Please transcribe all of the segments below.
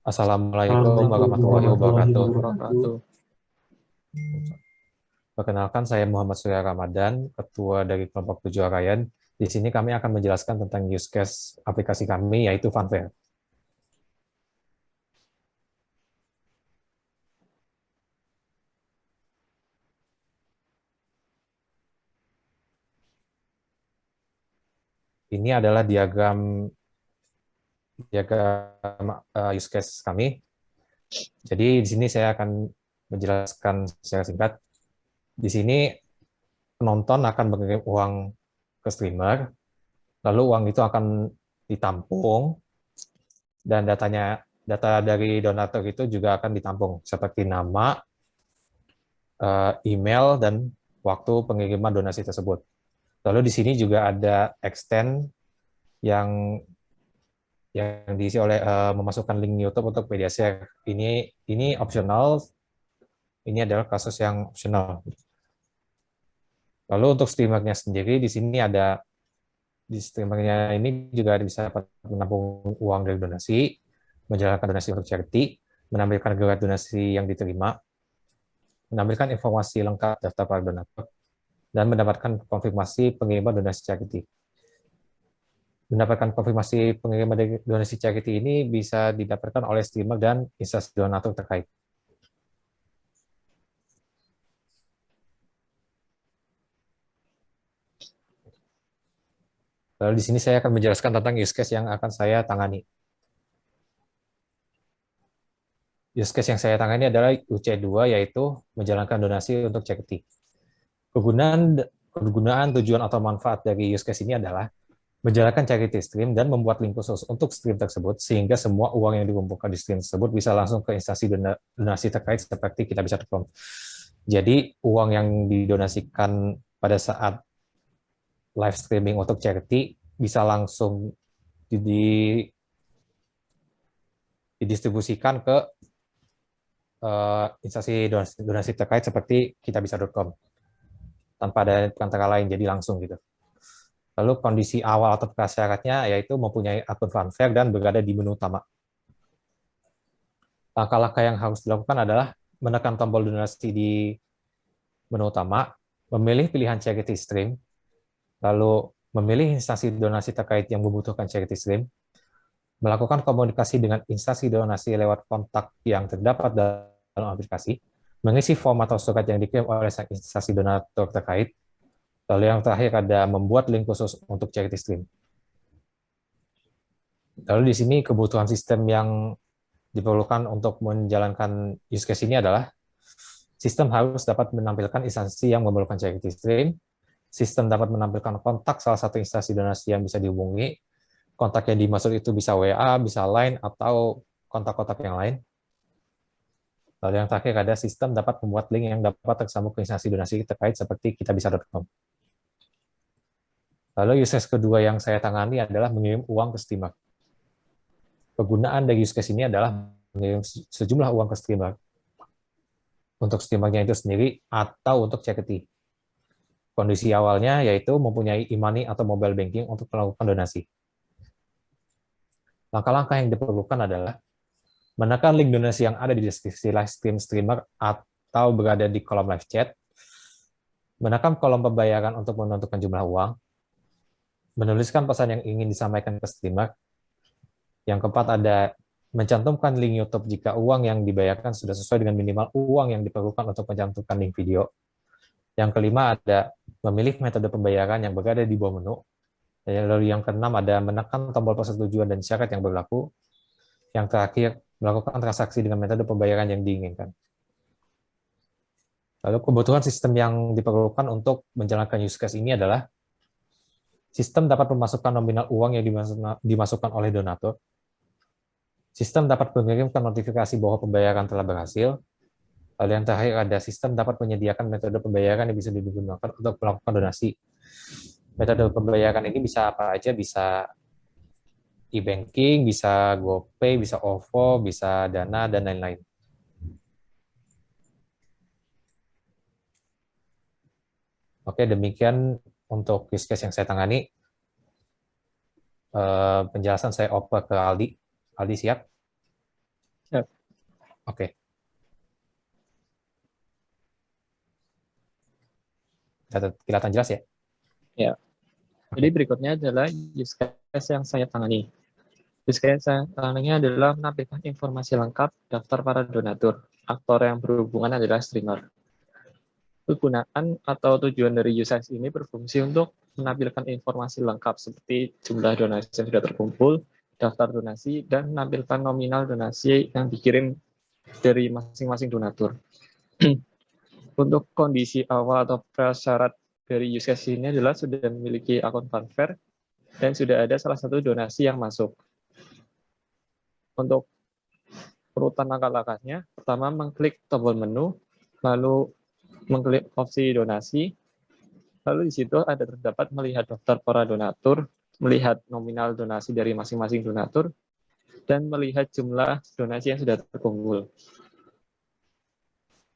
Assalamualaikum Assalamualaikum warahmatullahi warahmatullahi wabarakatuh. wabarakatuh. Perkenalkan, saya Muhammad Surya Ramadan, Ketua dari kelompok Tujuh Arayan. Di sini kami akan menjelaskan tentang use case aplikasi kami, yaitu Funfair. Ini adalah diagram use case kami. Jadi di sini saya akan menjelaskan secara singkat. Di sini penonton akan mengirim uang ke streamer, lalu uang itu akan ditampung, dan data dari donatur itu juga akan ditampung, seperti nama, email, dan waktu pengiriman donasi tersebut. Lalu di sini juga ada extend yang diisi oleh memasukkan link YouTube untuk media share. Ini optional, ini adalah kasus yang optional. Lalu untuk streamernya sendiri, di streamernya ini juga bisa dapat menampung uang dari donasi, menjalankan donasi untuk charity, menampilkan gerak donasi yang diterima, menampilkan informasi lengkap daftar para donatur, dan mendapatkan konfirmasi pengiriman donasi charity. Mendapatkan konfirmasi pengiriman donasi charity ini bisa didapatkan oleh streamer dan instansi donatur terkait. Lalu di sini saya akan menjelaskan tentang use case yang akan saya tangani. Use case yang saya tangani adalah UC2, yaitu menjalankan donasi untuk charity. Kegunaan, tujuan, atau manfaat dari use case ini adalah menjalankan charity stream dan membuat link khusus untuk stream tersebut, sehingga semua uang yang dikumpulkan di stream tersebut bisa langsung ke instansi donasi terkait seperti kitabisa.com. Jadi uang yang didonasikan pada saat live streaming untuk charity bisa langsung didistribusikan ke instansi donasi terkait seperti kitabisa.com tanpa ada perantara lain, jadi langsung gitu. Lalu kondisi awal atau prasyaratnya yaitu mempunyai akun Funfair dan berada di menu utama. Langkah-langkah yang harus dilakukan adalah menekan tombol donasi di menu utama, memilih pilihan charity stream, lalu memilih instansi donasi terkait yang membutuhkan charity stream, melakukan komunikasi dengan instansi donasi lewat kontak yang terdapat dalam aplikasi, mengisi form atau surat yang dikirim oleh instansi donatur terkait, lalu yang terakhir ada membuat link khusus untuk charity stream. Lalu di sini kebutuhan sistem yang diperlukan untuk menjalankan use case ini adalah sistem harus dapat menampilkan instansi yang memerlukan charity stream, sistem dapat menampilkan kontak salah satu instansi donasi yang bisa dihubungi, kontak yang dimaksud itu bisa WA, bisa Line, atau kontak-kontak yang lain. Lalu yang terakhir ada sistem dapat membuat link yang dapat tersambung ke instansi donasi terkait seperti kitabisa.com. Lalu use case kedua yang saya tangani adalah mengirim uang ke streamer. Kegunaan dari use case ini adalah mengirim sejumlah uang ke streamer untuk streamernya itu sendiri atau untuk charity. Kondisi awalnya yaitu mempunyai e-money atau mobile banking untuk melakukan donasi. Langkah-langkah yang diperlukan adalah menekan link donasi yang ada di deskripsi live stream streamer atau berada di kolom live chat, menekan kolom pembayaran untuk menentukan jumlah uang, menuliskan pesan yang ingin disampaikan ke streamer. Yang keempat ada mencantumkan link YouTube jika uang yang dibayarkan sudah sesuai dengan minimal uang yang diperlukan untuk mencantumkan link video. Yang kelima ada memilih metode pembayaran yang berada di bawah menu. Lalu yang keenam ada menekan tombol persetujuan dan syarat yang berlaku. Yang terakhir, melakukan transaksi dengan metode pembayaran yang diinginkan. Lalu kebutuhan sistem yang diperlukan untuk menjalankan use case ini adalah sistem dapat memasukkan nominal uang yang dimasukkan oleh donatur. Sistem dapat mengirimkan notifikasi bahwa pembayaran telah berhasil. Lalu yang terakhir ada sistem dapat menyediakan metode pembayaran yang bisa digunakan untuk melakukan donasi. Metode pembayaran ini bisa apa aja, bisa e-banking, bisa GoPay, bisa OVO, bisa Dana, dan lain-lain. Oke, demikian untuk use case yang saya tangani. Penjelasan saya oper ke Aldi. Aldi siap? Oke. Kelihatan jelas ya? Ya. Jadi berikutnya adalah use case yang saya tangani. Use case yang tangani adalah menampilkan informasi lengkap daftar para donatur. Aktor yang berhubungan adalah streamer. Kegunaan atau tujuan dari use case ini berfungsi untuk menampilkan informasi lengkap seperti jumlah donasi yang sudah terkumpul, daftar donasi, dan menampilkan nominal donasi yang dikirim dari masing-masing donatur. Untuk kondisi awal atau prasyarat dari use case ini adalah sudah memiliki akun Funfair dan sudah ada salah satu donasi yang masuk. Untuk urutan langkah-langkahnya, pertama mengklik tombol menu, lalu mengklik opsi donasi, lalu di situ ada terdapat melihat daftar para donatur, melihat nominal donasi dari masing-masing donatur, dan melihat jumlah donasi yang sudah terkumpul.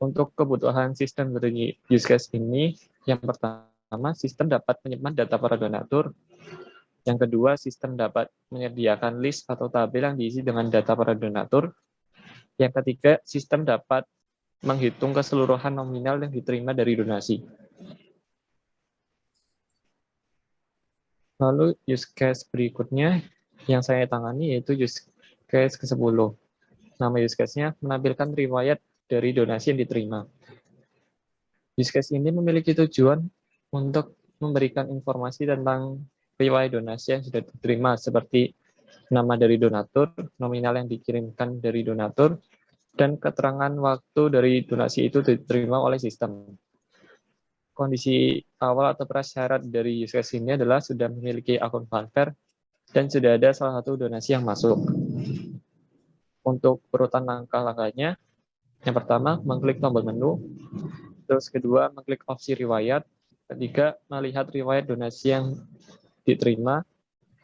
Untuk kebutuhan sistem dari use case ini, yang pertama, sistem dapat menyimpan data para donatur. Yang kedua, sistem dapat menyediakan list atau tabel yang diisi dengan data para donatur. Yang ketiga, sistem dapat menghitung keseluruhan nominal yang diterima dari donasi. Lalu use case berikutnya yang saya tangani yaitu use case ke-10. Nama use case-nya menampilkan riwayat dari donasi yang diterima. Use case ini memiliki tujuan untuk memberikan informasi tentang riwayat donasi yang sudah diterima seperti nama dari donatur, nominal yang dikirimkan dari donatur, dan keterangan waktu dari donasi itu diterima oleh sistem. Kondisi awal atau prasyarat dari use case ini adalah sudah memiliki akun Funfair dan sudah ada salah satu donasi yang masuk. Untuk urutan langkah-langkahnya, yang pertama mengklik tombol menu, terus kedua mengklik opsi riwayat, ketiga melihat riwayat donasi yang diterima,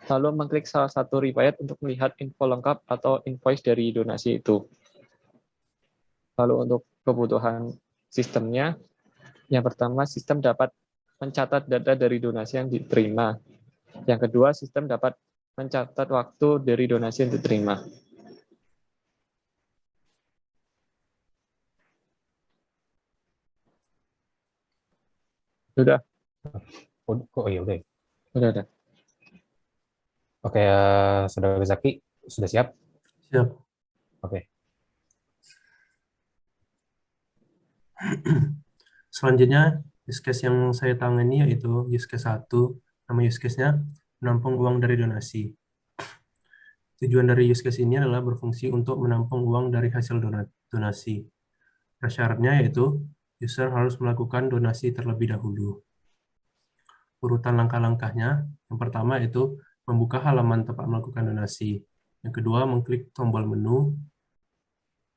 lalu mengklik salah satu riwayat untuk melihat info lengkap atau invoice dari donasi itu. Lalu untuk kebutuhan sistemnya, yang pertama sistem dapat mencatat data dari donasi yang diterima. Yang kedua, sistem dapat mencatat waktu dari donasi yang diterima. Sudah? Oh iya udah. Udah. Oke, Saudara Zaki, sudah siap? Siap. Oke. Selanjutnya, use case yang saya tangani yaitu use case 1. Nama use case-nya menampung uang dari donasi. Tujuan dari use case ini adalah berfungsi untuk menampung uang dari hasil donasi. Prasyaratnya yaitu user harus melakukan donasi terlebih dahulu. Urutan langkah-langkahnya, yang pertama itu membuka halaman tempat melakukan donasi. Yang kedua, mengklik tombol menu.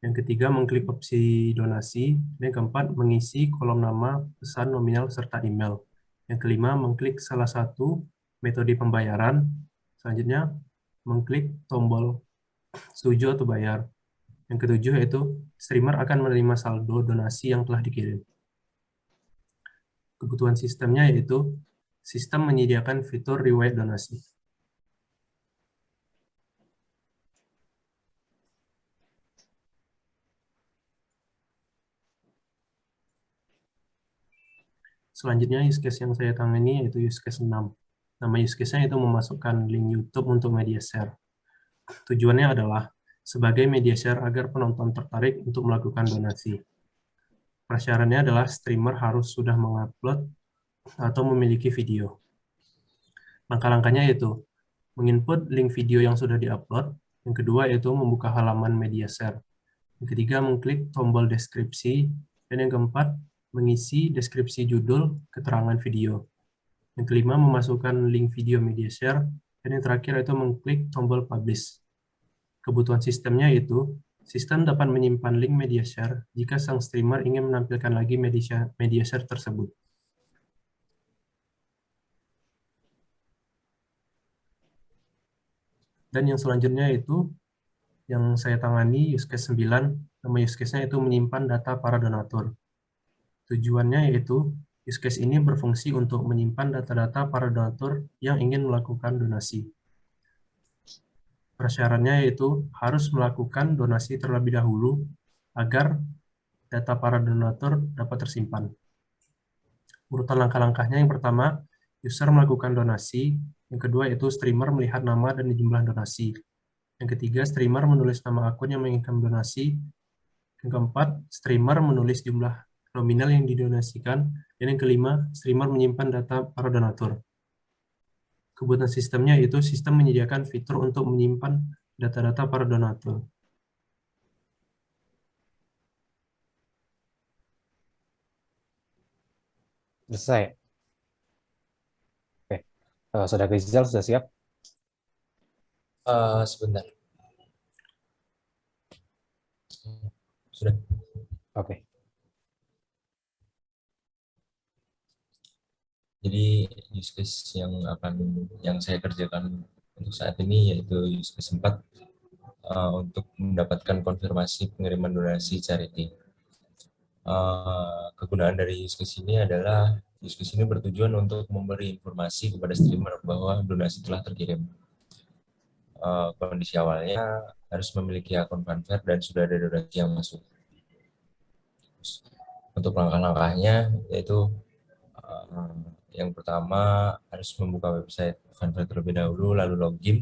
Yang ketiga, mengklik opsi donasi. Dan yang keempat, mengisi kolom nama, pesan, nominal, serta email. Yang kelima, mengklik salah satu metode pembayaran. Selanjutnya, mengklik tombol setuju atau bayar. Yang ketujuh yaitu streamer akan menerima saldo donasi yang telah dikirim. Kebutuhan sistemnya yaitu sistem menyediakan fitur riwayat donasi. Selanjutnya use case yang saya tangani yaitu use case 6. Nama use case-nya itu memasukkan link YouTube untuk media share. Tujuannya adalah sebagai media share agar penonton tertarik untuk melakukan donasi. Prasyaratnya adalah streamer harus sudah mengupload atau memiliki video. Langkah-langkahnya yaitu menginput link video yang sudah diupload. Yang kedua yaitu membuka halaman media share. Yang ketiga mengklik tombol deskripsi. Dan yang keempat mengisi deskripsi judul keterangan video. Yang kelima memasukkan link video media share. Dan yang terakhir yaitu mengklik tombol publish. Kebutuhan sistemnya yaitu sistem dapat menyimpan link media share jika sang streamer ingin menampilkan lagi media share tersebut. Dan yang selanjutnya itu yang saya tangani use case 9, nama use case-nya itu menyimpan data para donatur. Tujuannya yaitu use case ini berfungsi untuk menyimpan data-data para donatur yang ingin melakukan donasi. Prasyaratnya yaitu harus melakukan donasi terlebih dahulu agar data para donatur dapat tersimpan. Urutan langkah-langkahnya yang pertama, user melakukan donasi. Yang kedua itu streamer melihat nama dan jumlah donasi. Yang ketiga, streamer menulis nama akun yang menginginkan donasi. Yang keempat, streamer menulis jumlah nominal yang didonasikan. Dan yang kelima, streamer menyimpan data para donatur. Kebutuhan sistemnya yaitu sistem menyediakan fitur untuk menyimpan data-data para donatur. Selesai. Oke. Saudara Rizal sudah siap? Sebentar. Sudah. Oke. Jadi use case yang saya kerjakan untuk saat ini yaitu use case 4 untuk mendapatkan konfirmasi pengiriman donasi charity. Kegunaan dari use case ini adalah use case ini bertujuan untuk memberi informasi kepada streamer bahwa donasi telah terkirim. Kondisi awalnya harus memiliki akun Funfair dan sudah ada donasi yang masuk. Untuk langkah-langkahnya yaitu yang pertama harus membuka website Funfair terlebih dahulu, lalu login.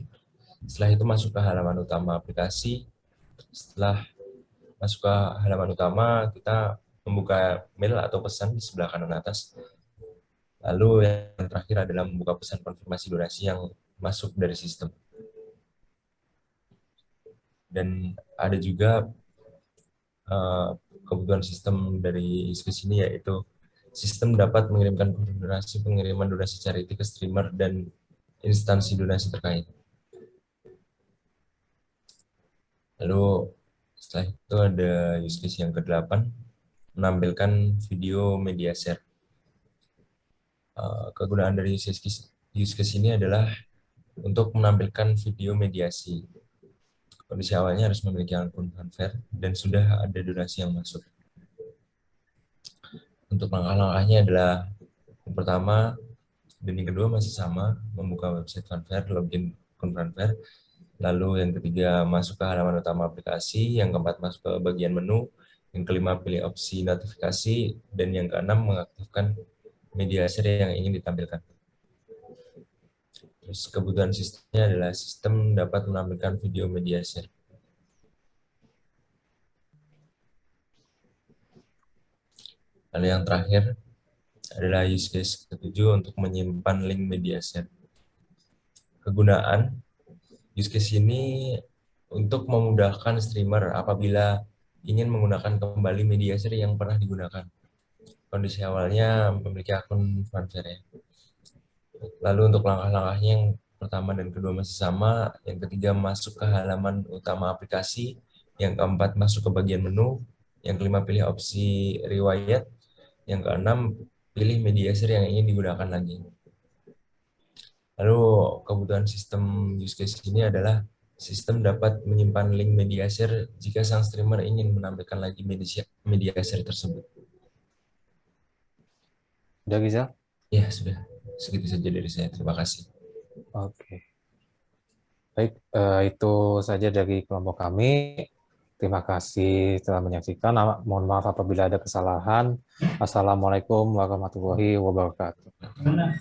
Setelah itu masuk ke halaman utama aplikasi. Setelah masuk ke halaman utama, kita membuka mail atau pesan di sebelah kanan atas. Lalu yang terakhir adalah membuka pesan konfirmasi donasi yang masuk dari sistem. Dan ada juga kebutuhan sistem dari use case ini yaitu sistem dapat mengirimkan konfirmasi pengiriman donasi charity ke streamer dan instansi donasi terkait. Lalu setelah itu ada use case yang ke-8, menampilkan video media share. Kegunaan dari use case ini adalah untuk menampilkan video mediasi. Kondisi awalnya harus memiliki akun Funfair dan sudah ada donasi yang masuk. Untuk langkah-langkahnya adalah yang pertama dan yang kedua masih sama, membuka website Funfair, login akun Funfair. Lalu yang ketiga masuk ke halaman utama aplikasi, yang keempat masuk ke bagian menu, yang kelima pilih opsi notifikasi, dan yang keenam mengaktifkan media share yang ingin ditampilkan. Terus kebutuhan sistemnya adalah sistem dapat menampilkan video media share. Lalu yang terakhir adalah use case ke-7 untuk menyimpan link media share. Kegunaan use case ini untuk memudahkan streamer apabila ingin menggunakan kembali media share yang pernah digunakan. Kondisi awalnya memiliki akun Funfair ya. Lalu untuk langkah-langkahnya yang pertama dan kedua masih sama, yang ketiga masuk ke halaman utama aplikasi, yang keempat masuk ke bagian menu, yang kelima pilih opsi riwayat, yang keenam pilih media share yang ingin digunakan lagi. Lalu kebutuhan sistem use case ini adalah sistem dapat menyimpan link media share jika sang streamer ingin menampilkan lagi media share tersebut. Sudah, Rizal? Ya, sudah. Segitu saja dari saya. Terima kasih. Oke. Baik, itu saja dari kelompok kami. Terima kasih telah menyaksikan. Mohon maaf apabila ada kesalahan. Assalamualaikum warahmatullahi wabarakatuh. Gimana?